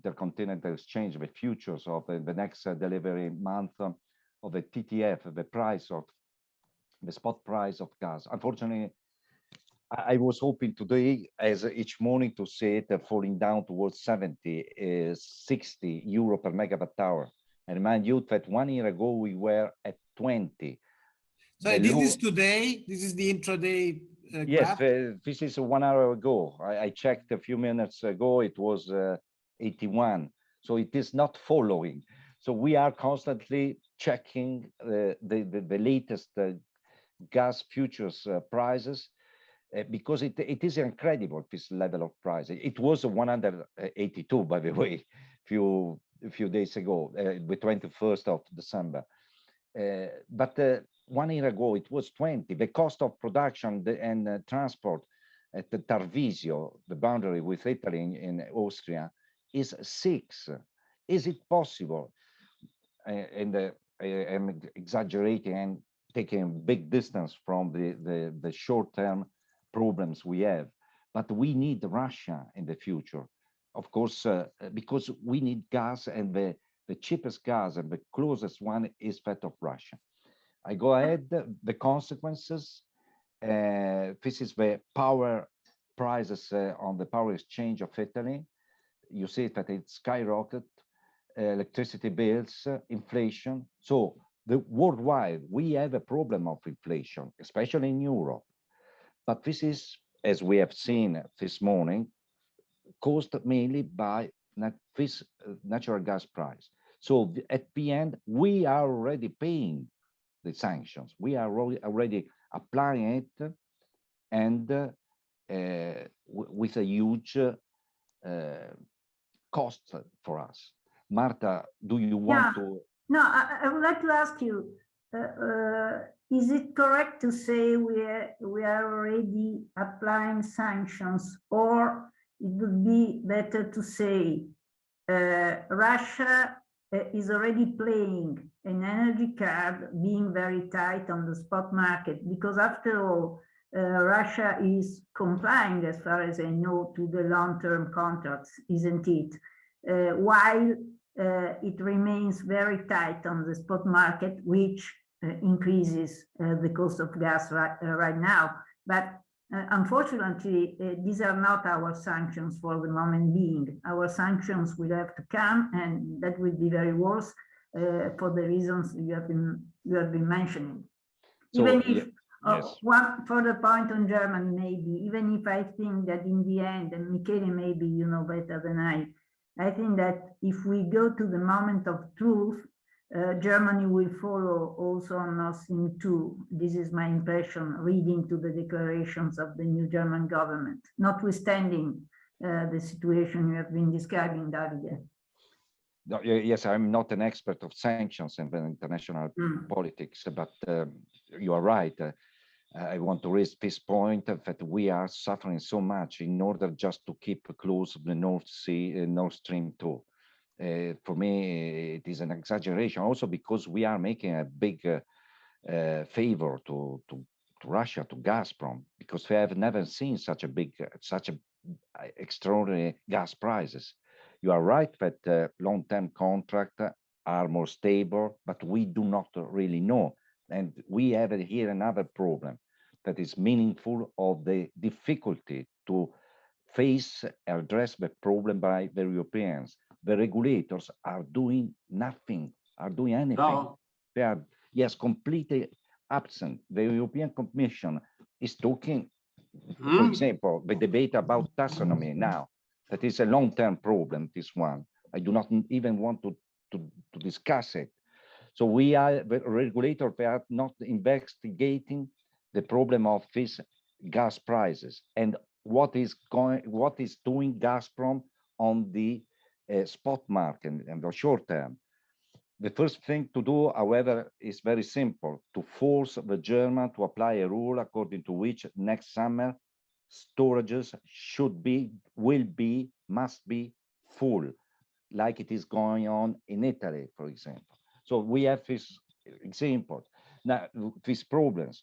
Speaker 6: the Continental Exchange, the futures of the next delivery month of the TTF, the price of the spot price of gas. Unfortunately, I was hoping today, as each morning, to see it falling down towards 70, 60 euro per megawatt hour. I remind you that 1 year ago we were at 20.
Speaker 1: So this is today. This is the intraday.
Speaker 6: Yes, this is 1 hour ago. I checked a few minutes ago. It was 81. So it is not following. So we are constantly checking the latest gas futures prices. Because it is incredible, this level of price. It was 182, by the way, a few days ago, the 21st of December. But 1 year ago, it was 20. The cost of production and transport at the Tarvisio, the boundary with Italy in Austria, is 6. Is it possible? And I am exaggerating and taking a big distance from the short-term problems we have, but we need Russia in the future, of course, because we need gas, and the cheapest gas and the closest one is that of Russia. I go ahead, the consequences. This is the power prices on the power exchange of Italy. You see that it's skyrocketed, electricity bills, inflation. So worldwide, we have a problem of inflation, especially in Europe. But this is, as we have seen this morning, caused mainly by this natural gas price. So at the end, we are already paying the sanctions. We are already applying it, and with a huge cost for us. Marta, do you want to?
Speaker 3: No, I would like to ask you, is it correct to say we are already applying sanctions, or it would be better to say Russia is already playing an energy card, being very tight on the spot market, because after all, Russia is complying, as far as I know, to the long-term contracts, isn't it? While it remains very tight on the spot market, which increases the cost of gas right now. But unfortunately, these are not our sanctions for the moment being. Our sanctions will have to come, and that will be very worse for the reasons you have been mentioning.
Speaker 6: So,
Speaker 3: even if
Speaker 6: yes.
Speaker 3: One further point on Germany, maybe, even if I think that in the end, and Michele, maybe you know better than I think that if we go to the moment of truth, Germany will follow also on Nord Stream 2. This is my impression, reading to the declarations of the new German government, notwithstanding the situation you have been describing, Davide.
Speaker 6: No, yes, I'm not an expert of sanctions and international politics, but you are right. I want to raise this point that we are suffering so much in order just to keep close the North Stream 2. For me, it is an exaggeration also because we are making a big favor to Russia, to Gazprom, because we have never seen such extraordinary gas prices. You are right that long-term contracts are more stable, but we do not really know. And we have here another problem that is meaningful of the difficulty to face and address the problem by the Europeans. The regulators are doing nothing, are doing anything. No. They are, yes, completely absent. The European Commission is talking, for example, the debate about taxonomy now. That is a long-term problem, this one. I do not even want to discuss it. So we are, the regulators, they are not investigating the problem of these gas prices and what is doing Gazprom on the spot market and the short term. The first thing to do, however, is very simple: to force the German to apply a rule according to which next summer storages must be full, like it is going on in Italy, for example. So we have this example. Now, these problems,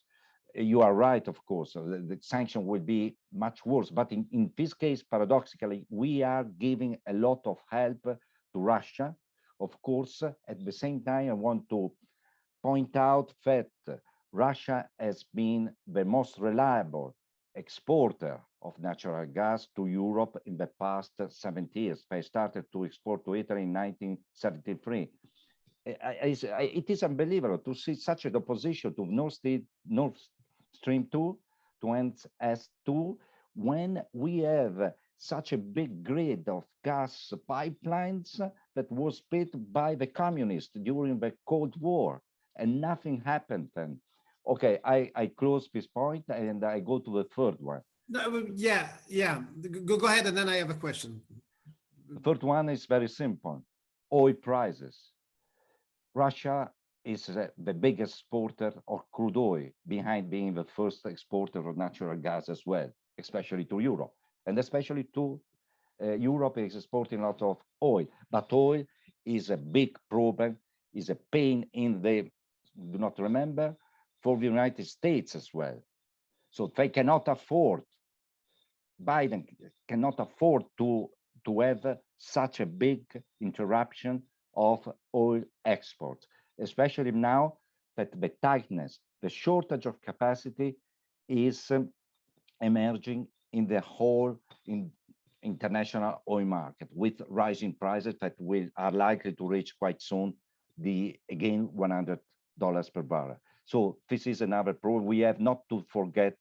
Speaker 6: you are right, of course, the sanction will be much worse, but in this case, paradoxically, we are giving a lot of help to Russia. Of course, at the same time, I want to point out that Russia has been the most reliable exporter of natural gas to Europe in the past 70 years. They started to export to Italy in 1973. It is unbelievable to see such an opposition to Nord Stream 2 to NS2 when we have such a big grid of gas pipelines that was built by the communists during the Cold War, and nothing happened then. Okay, I close this point and I go to the third one.
Speaker 1: No, yeah. Go ahead, and then I have a question.
Speaker 6: The third one is very simple: oil prices. Russia is the biggest exporter of crude oil, behind being the first exporter of natural gas as well, especially to Europe. And especially to Europe is exporting a lot of oil. But oil is a big problem, is a pain in the, do not remember, for the United States as well. So they cannot afford, Biden cannot afford to have such a big interruption of oil exports, especially now that the tightness, the shortage of capacity is emerging in the whole international oil market, with rising prices that are likely to reach quite soon again $100 per barrel. So this is another problem. We have not to forget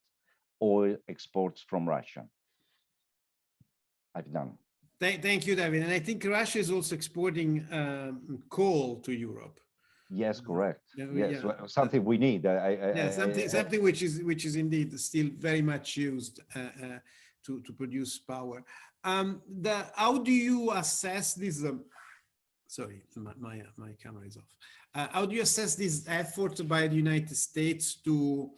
Speaker 6: oil exports from Russia. I've done.
Speaker 1: Thank you, David. And I think Russia is also exporting coal to Europe.
Speaker 6: Yes, correct. Yes,
Speaker 1: Yeah.
Speaker 6: something we need.
Speaker 1: Something which is indeed still very much used to produce power. How do you assess this? Sorry, my camera is off. How do you assess this effort by the United States to,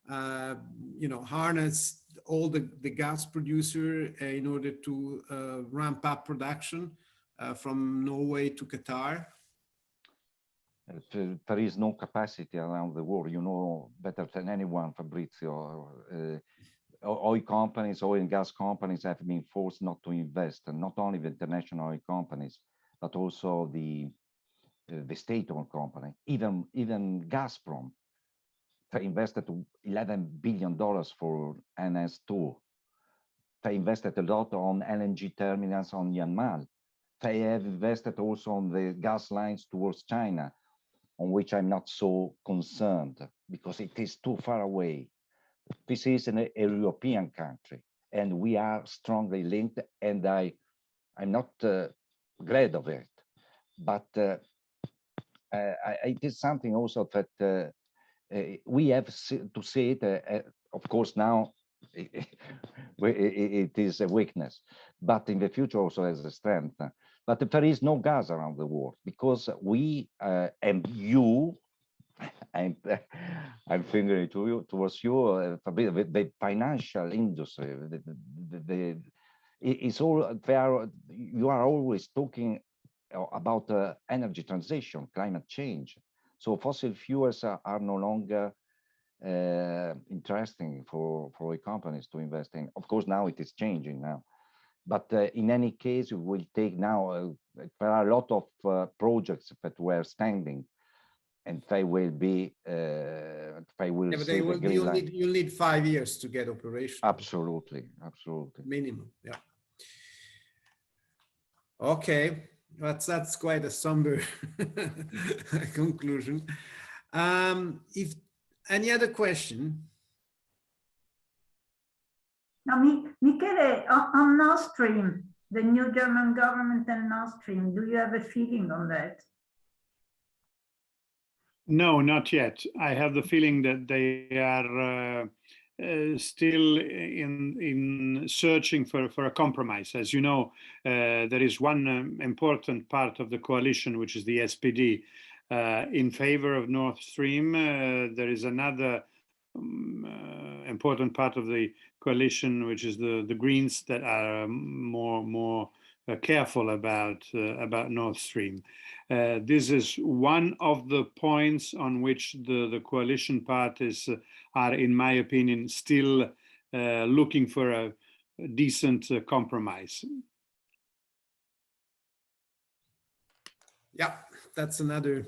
Speaker 1: harness all the gas producer in order to ramp up production from Norway to Qatar?
Speaker 6: There is no capacity around the world. You know better than anyone, Fabrizio. Oil companies, oil and gas companies have been forced not to invest, and not only the international oil companies, but also the state-owned company. Even Gazprom, they invested $11 billion for NS2. They invested a lot on LNG terminals on Yamal. They have invested also on the gas lines towards China, on which I'm not so concerned because it is too far away. This is a European country, and we are strongly linked, and I'm not glad of it. But it is something also that we have to see it, of course, now it is a weakness, but in the future also as a strength. But there is no gas around the world because we and you, I'm fingering to you, towards you, the financial industry. It's all there. You are always talking about energy transition, climate change. So fossil fuels are no longer interesting for oil companies to invest in. Of course, now it is changing now. But in any case, we will take now, there are a lot of projects that were standing, and they will be, they will see the green light.
Speaker 1: You'll need 5 years to get operational.
Speaker 6: Absolutely, absolutely.
Speaker 1: Minimum, yeah. Okay, that's quite a somber conclusion. If any other question?
Speaker 3: Now, Michele, on Nord Stream, the new German government and Nord Stream, do you have a feeling on that?
Speaker 4: No, not yet. I have the feeling that they are still in searching for a compromise. As you know, there is one important part of the coalition, which is the SPD, in favor of Nord Stream. There is another important part of the coalition, which is the Greens, that are more careful about Nord Stream. This is one of the points on which the coalition parties are, in my opinion, still looking for a decent compromise.
Speaker 1: Yeah, that's another,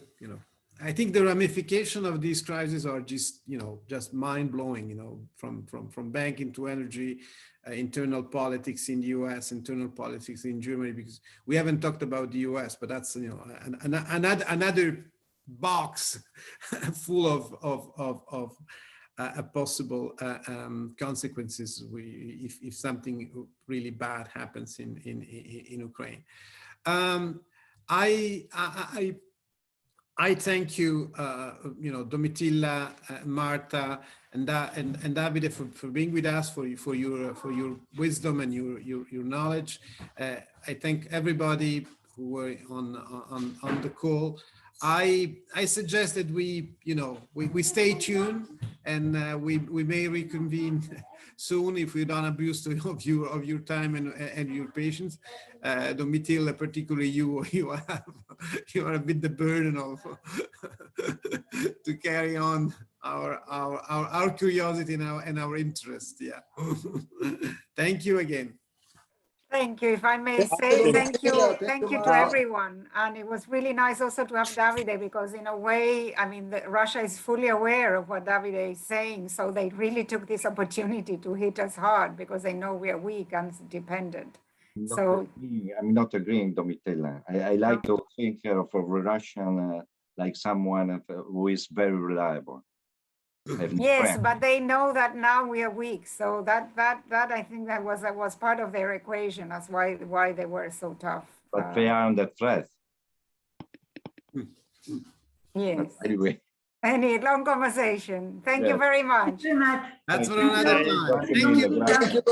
Speaker 1: I think the ramification of these crises are just, just mind-blowing, from banking to energy, internal politics in the US, internal politics in Germany, because we haven't talked about the US, but that's, another box full of possible consequences if something really bad happens in Ukraine. I thank you, Domitilla, Marta, and Davide for being with us, for your wisdom and your knowledge. I thank everybody who were on the call. I suggest that we stay tuned, and we may reconvene soon if we don't abuse of your time and your patience. Domitilla, particularly you are a bit the burden of to carry on our curiosity and our interest. Yeah. Thank you again.
Speaker 2: Thank you. If I may say, thank you to everyone. And it was really nice also to have Davide, because in a way, I mean, Russia is fully aware of what Davide is saying. So they really took this opportunity to hit us hard because they know we are weak and dependent.
Speaker 6: I'm not agreeing, Domitilla. I like to think of a Russian like someone who is very reliable.
Speaker 2: Yes, but they know that now we are weak. So that I think that was part of their equation. That's why they were so tough.
Speaker 6: But they are under threat.
Speaker 2: Yes.
Speaker 6: Anyway.
Speaker 2: Any long conversation. Thank you very much.
Speaker 1: That's for another time. Thank you.